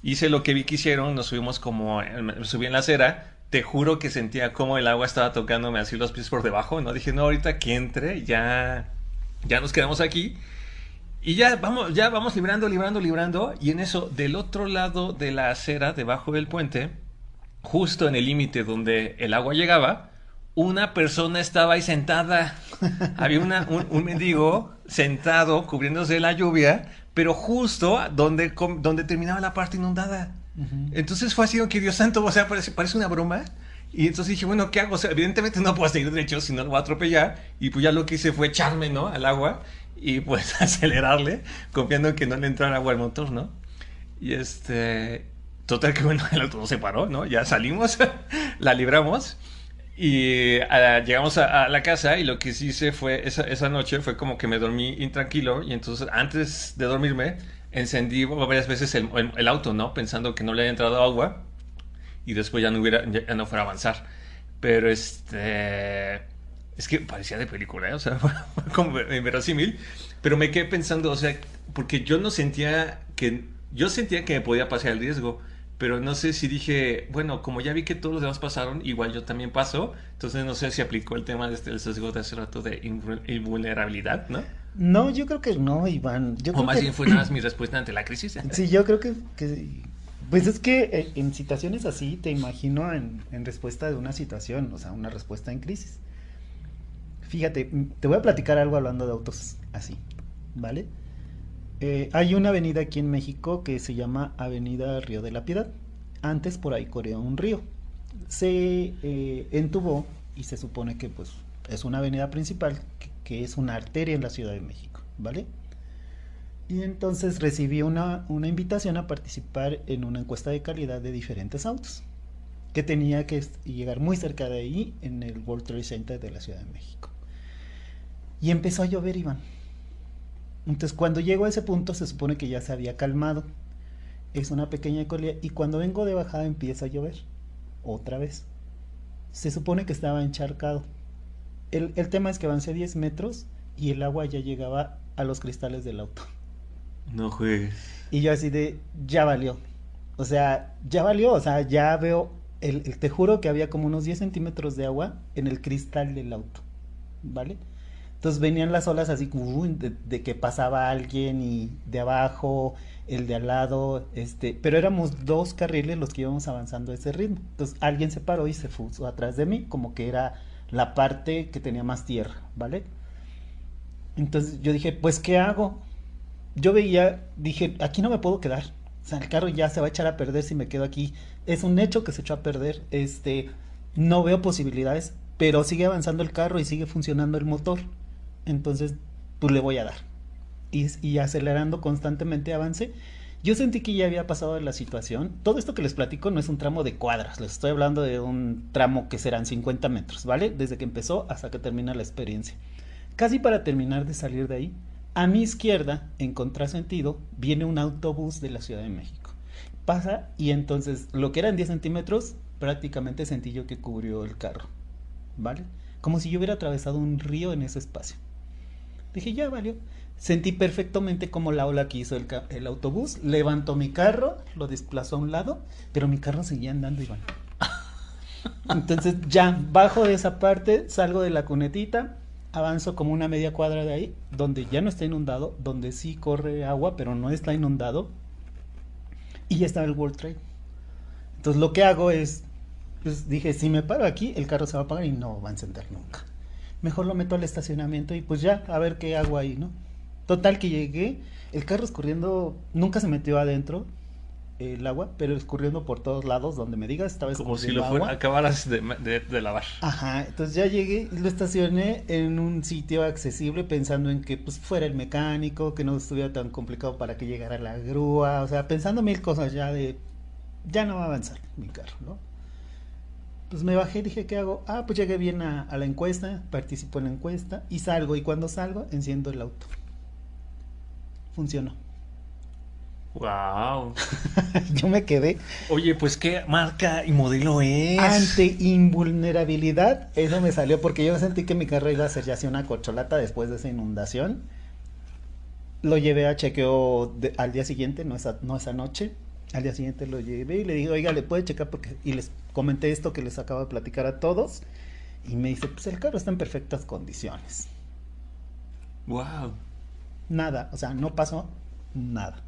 Hice lo que vi que hicieron, nos subimos como, me subí en la acera. Te juro que sentía como el agua estaba tocándome así los pies por debajo, ¿no? Dije, no, ahorita que entre, ya nos quedamos aquí. Y ya vamos librando, librando, librando. Y en eso, del otro lado de la acera, debajo del puente, justo en el límite donde el agua llegaba, una persona estaba ahí sentada. Había un mendigo sentado cubriéndose de la lluvia, pero justo donde terminaba la parte inundada. Ujú. Entonces fue así, que Dios santo, o sea, parece una broma. Y entonces dije, bueno, ¿qué hago? O sea, evidentemente no puedo seguir derecho, si no lo voy a atropellar. Y pues ya lo que hice fue echarme, ¿no? Al agua y pues acelerarle, confiando en que no le entrara agua al motor, ¿no? Y total que bueno, el auto se paró, ¿no? Ya salimos, la libramos y llegamos a la casa y lo que sí hice fue, esa noche fue como que me dormí intranquilo y entonces antes de dormirme encendí varias veces el auto, ¿no? Pensando que no le había entrado agua y después ya no fuera a avanzar. Pero es que parecía de película, ¿eh? O sea, fue como inverosímil, pero me quedé pensando, o sea, porque yo sentía que me podía pasar el riesgo, pero no sé si dije, bueno, como ya vi que todos los demás pasaron, igual yo también paso, entonces no sé si aplicó el tema del sesgo de hace rato de invulnerabilidad, ¿no? No, yo creo que no, Iván. Yo O creo más que bien fue nada más mi respuesta ante la crisis. sí, yo creo pues es que en situaciones así te imagino en respuesta de una situación, o sea, una respuesta en crisis. Fíjate, te voy a platicar algo hablando de autos así, ¿vale? Hay una avenida aquí en México que se llama Avenida Río de la Piedad. Antes por ahí corría un río. Se entubó y se supone que pues es una avenida principal que es una arteria en la Ciudad de México, ¿vale? Y entonces recibí una invitación a participar en una encuesta de calidad de diferentes autos, que tenía que llegar muy cerca de ahí, en el World Trade Center de la Ciudad de México. Y empezó a llover, Iván. Entonces cuando llego a ese punto se supone que ya se había calmado. Es una pequeña colina y cuando vengo de bajada empieza a llover. Otra vez. Se supone que estaba encharcado. El tema es que avancé 10 metros y el agua ya llegaba a los cristales del auto. No juegues. Y yo así de, ya valió. O sea, ya valió. O sea, ya veo, te juro que había como unos 10 centímetros de agua en el cristal del auto. ¿Vale? Entonces venían las olas así como de que pasaba alguien y de abajo, el de al lado, pero éramos dos carriles los que íbamos avanzando a ese ritmo. Entonces alguien se paró y se puso atrás de mí, como que era la parte que tenía más tierra, ¿vale? Entonces yo dije, pues ¿qué hago? Yo veía, dije, aquí no me puedo quedar. O sea, el carro ya se va a echar a perder si me quedo aquí. Es un hecho que se echó a perder. No veo posibilidades, pero sigue avanzando el carro y sigue funcionando el motor. Entonces, pues le voy a dar. Y acelerando constantemente avance. Yo sentí que ya había pasado de la situación. Todo esto que les platico no es un tramo de cuadras. Les estoy hablando de un tramo que serán 50 metros, ¿vale? Desde que empezó hasta que termina la experiencia. Casi para terminar de salir de ahí, a mi izquierda, en contrasentido, viene un autobús de la Ciudad de México. Pasa y entonces lo que eran 10 centímetros, prácticamente sentí yo que cubrió el carro, ¿vale? Como si yo hubiera atravesado un río en ese espacio. Dije, ya valió. Sentí perfectamente como la ola que hizo el autobús, levantó mi carro, lo desplazó a un lado, pero mi carro seguía andando, Iván. Entonces ya bajo de esa parte, salgo de la cunetita, avanzo como una media cuadra de ahí, donde ya no está inundado, donde sí corre agua, pero no está inundado, y ya está el World Trade. Entonces lo que hago es, pues dije, si me paro aquí, el carro se va a apagar y no va a encender nunca. Mejor lo meto al estacionamiento y pues ya, a ver qué hago ahí, ¿no? Total que llegué, el carro escurriendo, nunca se metió adentro el agua, pero escurriendo por todos lados, donde me digas, estaba Como si escurriendo lo fuera, agua. acabaras de lavar. Ajá, entonces ya llegué y lo estacioné en un sitio accesible pensando en que pues fuera el mecánico, que no estuviera tan complicado para que llegara la grúa, o sea, pensando mil cosas ya de, ya no va a avanzar mi carro, ¿no? Pues me bajé, dije, ¿qué hago? Ah, pues llegué bien a la encuesta, participo en la encuesta y salgo, y cuando salgo enciendo el auto. Funcionó. Wow. Yo me quedé Oye, pues qué marca y modelo es. ante invulnerabilidad, eso me salió porque yo sentí que mi carro iba a ser ya así una corcholata después de esa inundación. Lo llevé a chequeo al día siguiente, no esa noche. Al día siguiente lo llevé y le dije, oiga, ¿le puede checar? Porque... Y les comenté esto que les acabo de platicar a todos. Y me dice, pues el carro está en perfectas condiciones. Wow. Nada, o sea, no pasó nada.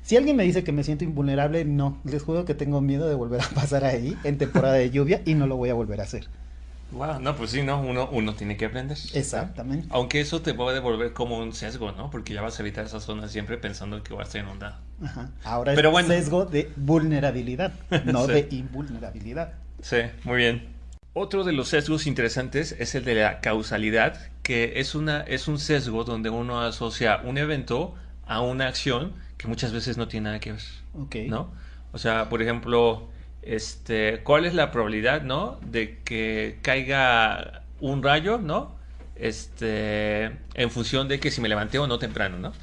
Si alguien me dice que me siento invulnerable, no. Les juro que tengo miedo de volver a pasar ahí en temporada de lluvia y no lo voy a volver a hacer. Wow, no, pues sí, no, uno tiene que aprender, ¿no? Exactamente. Aunque eso te puede devolver como un sesgo, ¿no? Porque ya vas a evitar esa zona siempre pensando que va a estar inundada. Ajá. Ahora es Pero bueno, sesgo de vulnerabilidad, no sí, de invulnerabilidad. sí, muy bien. Otro de los sesgos interesantes es el de la causalidad, que es un sesgo donde uno asocia un evento a una acción que muchas veces no tiene nada que ver, Ok. ¿no? O sea, por ejemplo, ¿cuál es la probabilidad, ¿no? De que caiga un rayo, ¿no? En función de que si me levanté o no temprano, ¿no?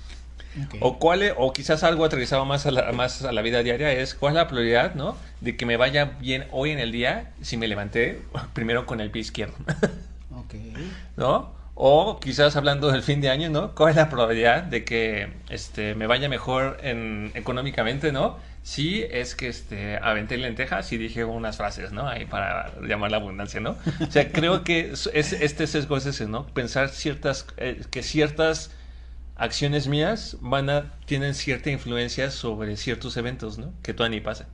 Ok. O quizás algo aterrizado más a la vida diaria es cuál es la probabilidad, ¿no? De que me vaya bien hoy en el día si me levanté primero con el pie izquierdo, Ok. ¿no? O quizás hablando del fin de año, ¿no? ¿Cuál es la probabilidad de que me vaya mejor económicamente, ¿no? Si es que aventé lentejas y dije unas frases, ¿no? Ahí para llamar la abundancia, ¿no? O sea, creo que este sesgo es ese, ¿no? Pensar que ciertas acciones mías tienen cierta influencia sobre ciertos eventos, ¿no? Que todavía ni pasa.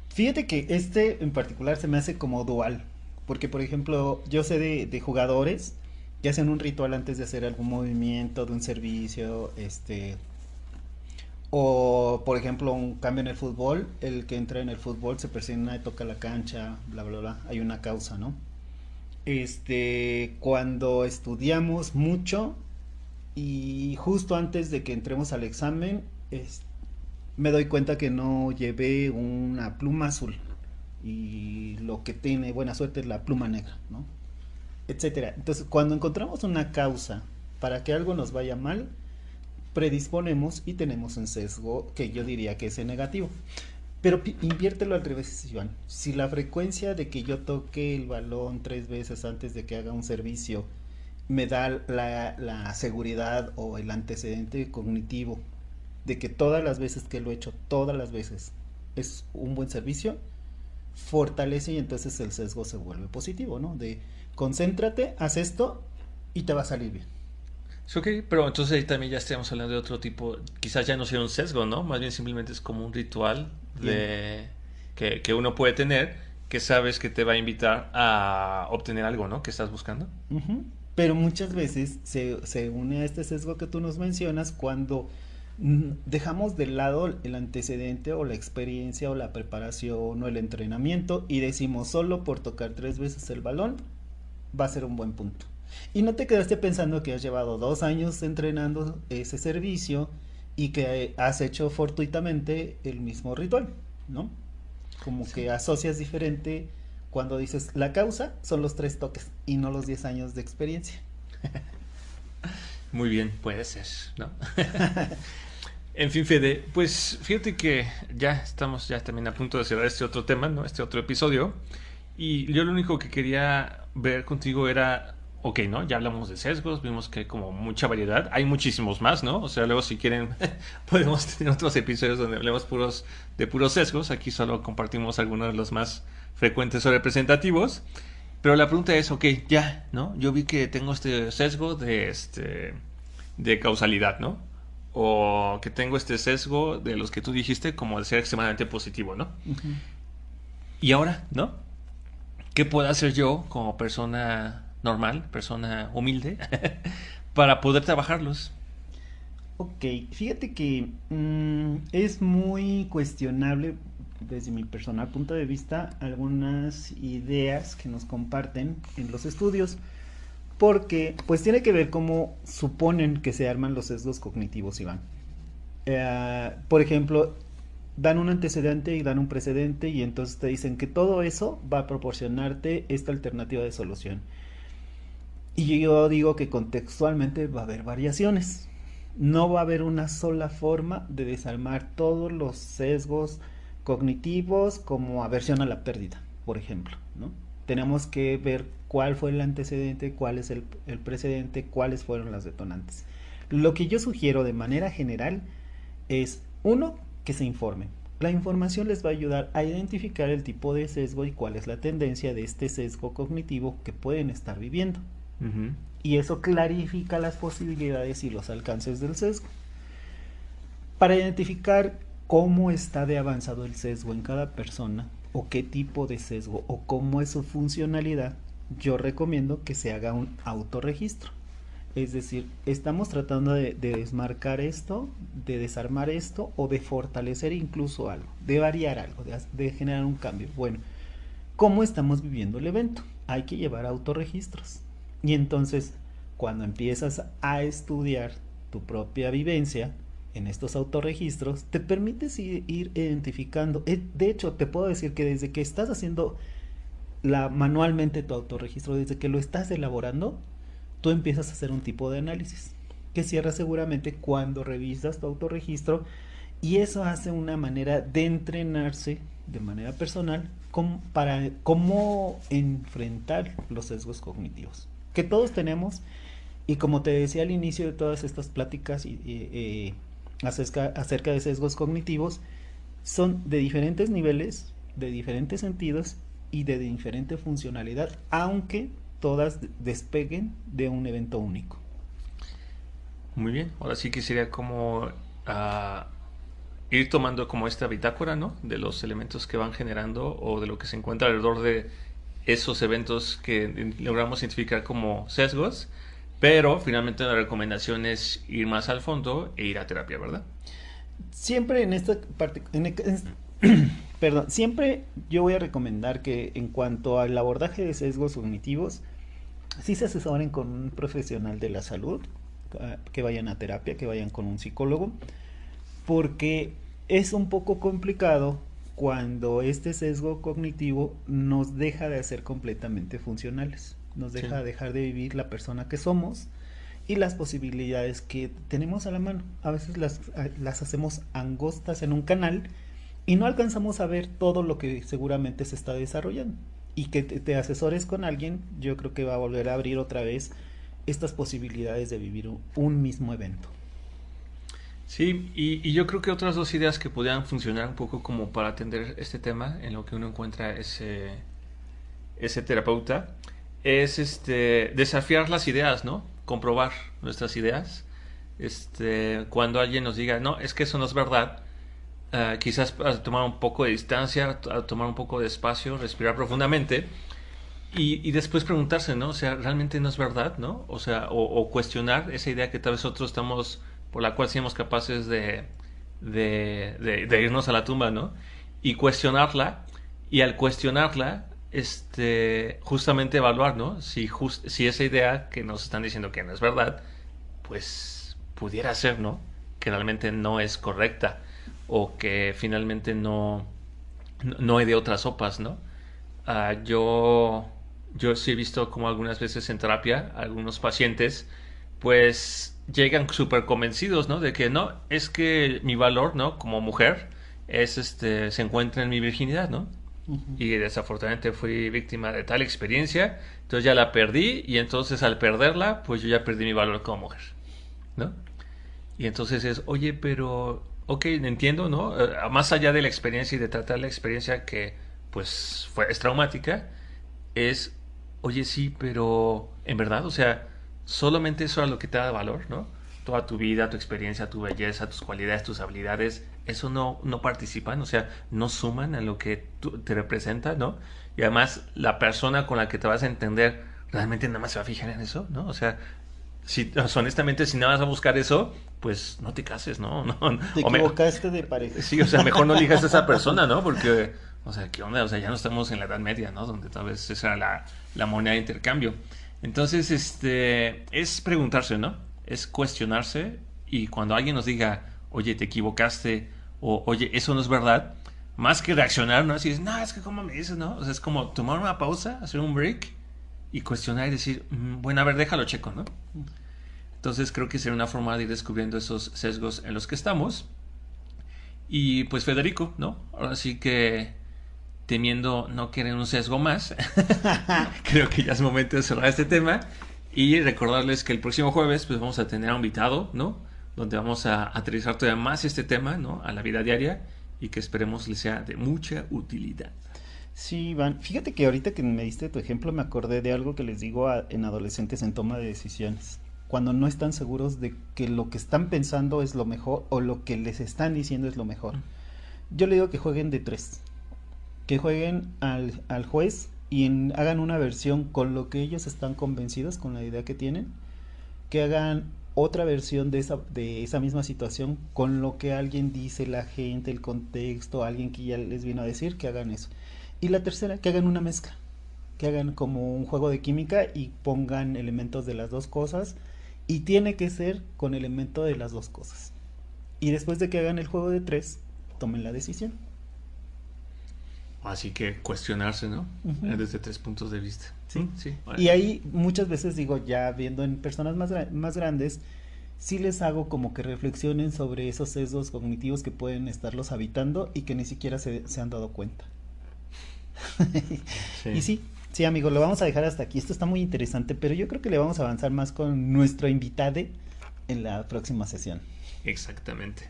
Fíjate que este en particular se me hace como dual. Porque, por ejemplo, yo sé de jugadores que hacen un ritual antes de hacer algún movimiento de un servicio, o por ejemplo un cambio en el fútbol, el que entra en el fútbol se presiona y toca la cancha, bla bla bla, hay una causa, ¿no? Cuando estudiamos mucho y justo antes de que entremos al examen, me doy cuenta que no llevé una pluma azul y lo que tiene buena suerte es la pluma negra, ¿no? Etcétera. Entonces, cuando encontramos una causa para que algo nos vaya mal, predisponemos y tenemos un sesgo que yo diría que es el negativo. Pero inviértelo al revés, Iván. Si la frecuencia de que yo toque el balón 3 veces antes de que haga un servicio me da la seguridad o el antecedente cognitivo de que todas las veces que lo he hecho, todas las veces, es un buen servicio, fortalece y entonces el sesgo se vuelve positivo, ¿no? De concéntrate, haz esto y te va a salir bien. Es ok, pero entonces ahí también ya estamos hablando de otro tipo, quizás ya no sea un sesgo, ¿no? Más bien simplemente es como un ritual Bien. que uno puede tener, que sabes que te va a invitar a obtener algo, ¿no? Que estás buscando. Ujú. Pero muchas veces se une a este sesgo que tú nos mencionas cuando dejamos de lado el antecedente o la experiencia o la preparación o el entrenamiento y decimos solo por tocar 3 veces el balón va a ser un buen punto. Y no te quedaste pensando que has llevado 2 años entrenando ese servicio y que has hecho fortuitamente el mismo ritual, ¿no? Como Sí. que asocias diferente cuando dices la causa son los 3 toques y no los 10 años de experiencia. Muy bien, puede ser, ¿no? En fin, Fede, pues fíjate que ya estamos ya también a punto de cerrar este otro tema, ¿no? Este otro episodio. Y yo lo único que quería ver contigo era, ok, ¿no? Ya hablamos de sesgos, vimos que hay como mucha variedad, hay muchísimos más, ¿no? O sea, luego si quieren podemos tener otros episodios donde hablemos de puros sesgos, aquí solo compartimos algunos de los más frecuentes o representativos. Pero la pregunta es, ok, ya, ¿no? Yo vi que tengo este sesgo de causalidad, ¿no? O que tengo este sesgo de los que tú dijiste como de ser extremadamente positivo, ¿no? Ujú. Y ahora, ¿no? ¿Qué puedo hacer yo como persona normal, persona humilde, para poder trabajarlos? Ok, fíjate que es muy cuestionable desde mi personal punto de vista algunas ideas que nos comparten en los estudios, porque pues tiene que ver cómo suponen que se arman los sesgos cognitivos, Iván. Por ejemplo, dan un antecedente y dan un precedente y entonces te dicen que todo eso va a proporcionarte esta alternativa de solución. Y yo digo que contextualmente va a haber variaciones. No va a haber una sola forma de desarmar todos los sesgos cognitivos como aversión a la pérdida, por ejemplo, ¿no? Tenemos que ver cuál fue el antecedente, cuál es el precedente, cuáles fueron las detonantes. Lo que yo sugiero de manera general es, uno, que se informen. La información les va a ayudar a identificar el tipo de sesgo y cuál es la tendencia de este sesgo cognitivo que pueden estar viviendo. Ujú. Y eso clarifica las posibilidades y los alcances del sesgo. Para identificar cómo está de avanzado el sesgo en cada persona, o qué tipo de sesgo, o cómo es su funcionalidad, yo recomiendo que se haga un autorregistro. Es decir, estamos tratando de desmarcar esto, de desarmar esto, o de fortalecer incluso algo, de variar algo, de generar un cambio. Bueno, ¿cómo estamos viviendo el evento? Hay que llevar autorregistros. Y entonces, cuando empiezas a estudiar tu propia vivencia en estos autorregistros, te permites ir identificando. De hecho, te puedo decir que desde que estás haciendo manualmente tu autorregistro, desde que lo estás elaborando, tú empiezas a hacer un tipo de análisis que cierra seguramente cuando revisas tu autorregistro, y eso hace una manera de entrenarse de manera personal para cómo enfrentar los sesgos cognitivos que todos tenemos. Y como te decía al inicio de todas estas pláticas acerca de sesgos cognitivos, son de diferentes niveles, de diferentes sentidos y de diferente funcionalidad, aunque todas despeguen de un evento único. Muy bien, ahora sí que sería como ah, ir tomando como esta bitácora, ¿no? De los elementos que van generando o de lo que se encuentra alrededor de esos eventos que logramos identificar como sesgos, pero finalmente la recomendación es ir más al fondo e ir a terapia, ¿verdad? Siempre en esta parte, perdón, siempre yo voy a recomendar que en cuanto al abordaje de sesgos cognitivos, sí se asesoren con un profesional de la salud, que vayan a terapia, que vayan con un psicólogo, porque es un poco complicado cuando este sesgo cognitivo nos deja de hacer completamente funcionales, nos Sí. deja dejar de vivir la persona que somos y las posibilidades que tenemos a la mano. A veces las hacemos angostas en un canal y no alcanzamos a ver todo lo que seguramente se está desarrollando. Y que te asesores con alguien, yo creo que va a volver a abrir otra vez estas posibilidades de vivir un mismo evento. Sí, y yo creo que otras dos ideas que podrían funcionar un poco como para atender este tema en lo que uno encuentra ese terapeuta es desafiar las ideas, ¿no? Comprobar nuestras ideas. Cuando alguien nos diga, no, es que eso no es verdad, quizás a tomar un poco de distancia, a tomar un poco de espacio, respirar profundamente y después preguntarse, ¿no? O sea, ¿realmente no es verdad, ¿no? O sea, o cuestionar esa idea que tal vez nosotros estamos, por la cual seamos capaces de irnos a la tumba, ¿no? Y cuestionarla, y al cuestionarla, justamente evaluar, ¿no? Si esa idea que nos están diciendo que no es verdad, pues pudiera ser, ¿no? Que realmente no es correcta, o que finalmente no hay de otras sopas, ¿no? Yo sí he visto como algunas veces en terapia algunos pacientes pues llegan súper convencidos, ¿no? De que no, es que mi valor, ¿no? Como mujer se encuentra en mi virginidad, ¿no? Ujú. Y desafortunadamente fui víctima de tal experiencia, entonces ya la perdí y entonces al perderla, pues yo ya perdí mi valor como mujer, ¿no? Y entonces es, oye, pero, ok, entiendo, ¿no? Más allá de la experiencia y de tratar la experiencia que, pues, es traumática, es oye, sí, pero en verdad, o sea, solamente eso es lo que te da valor, ¿no? Toda tu vida, tu experiencia, tu belleza, tus cualidades, tus habilidades, eso no participan, o sea, no suman en lo que te representa, ¿no? Y además, la persona con la que te vas a entender realmente nada más se va a fijar en eso, ¿no? O sea, si, honestamente, si nada vas a buscar eso, pues no te cases, ¿no? No, Te equivocaste de pareja. sí, o sea, mejor no elijas a esa persona, ¿no? Porque, o sea, ¿qué onda? O sea, ya no estamos en la Edad Media, ¿no? Donde tal vez esa era la moneda de intercambio. Entonces, es preguntarse, ¿no? Es cuestionarse y cuando alguien nos diga, oye, te equivocaste o, oye, eso no es verdad, más que reaccionar, ¿no? Así es, no, es que ¿cómo me dices, no? O sea, es como tomar una pausa, hacer un break y cuestionar y decir, bueno, a ver, déjalo checo, ¿no? Entonces creo que sería una forma de ir descubriendo esos sesgos en los que estamos. Y pues Federico, ¿no? Ahora sí que temiendo no querer un sesgo más, creo que ya es momento de cerrar este tema y recordarles que el próximo jueves pues vamos a tener a un invitado, ¿no? Donde vamos a aterrizar todavía más este tema, ¿no? A la vida diaria y que esperemos les sea de mucha utilidad. Sí, Iván, fíjate que ahorita que me diste tu ejemplo me acordé de algo que les digo en adolescentes en toma de decisiones. Cuando no están seguros de que lo que están pensando es lo mejor o lo que les están diciendo es lo mejor. Yo le digo que jueguen de tres, que jueguen al juez y hagan una versión con lo que ellos están convencidos, con la idea que tienen, que hagan otra versión de esa misma situación con lo que alguien dice, la gente, el contexto, alguien que ya les vino a decir, que hagan eso. Y la tercera, que hagan una mezcla, que hagan como un juego de química y pongan elementos de las dos cosas y tiene que ser con elemento de las dos cosas. Y después de que hagan el juego de tres, tomen la decisión. Así que cuestionarse, ¿no? Ujú. Desde tres puntos de vista. Sí. Sí, Y vale. ahí muchas veces digo, ya viendo en personas más grandes, sí les hago como que reflexionen sobre esos sesgos cognitivos que pueden estarlos habitando y que ni siquiera se han dado cuenta. Y Sí, sí, sí, amigo, lo vamos a dejar hasta aquí. Esto está muy interesante, pero yo creo que le vamos a avanzar más con nuestro invitade en la próxima sesión. exactamente.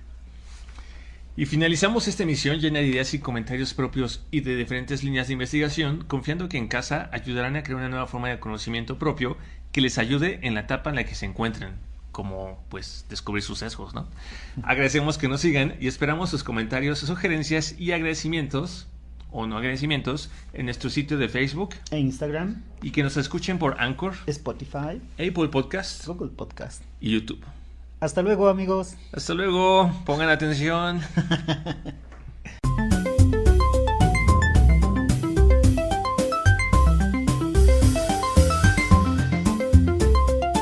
Y finalizamos esta emisión llena de ideas y comentarios propios y de diferentes líneas de investigación, confiando que en casa ayudarán a crear una nueva forma de conocimiento propio que les ayude en la etapa en la que se encuentren, como pues descubrir sus sesgos, ¿no? Agradecemos que nos sigan y esperamos sus comentarios, sugerencias y agradecimientos o no agradecimientos en nuestro sitio de Facebook E Instagram, y que nos escuchen por Anchor, Spotify, Apple Podcast Google Podcast. y YouTube. Hasta luego, amigos. Hasta luego, pongan atención.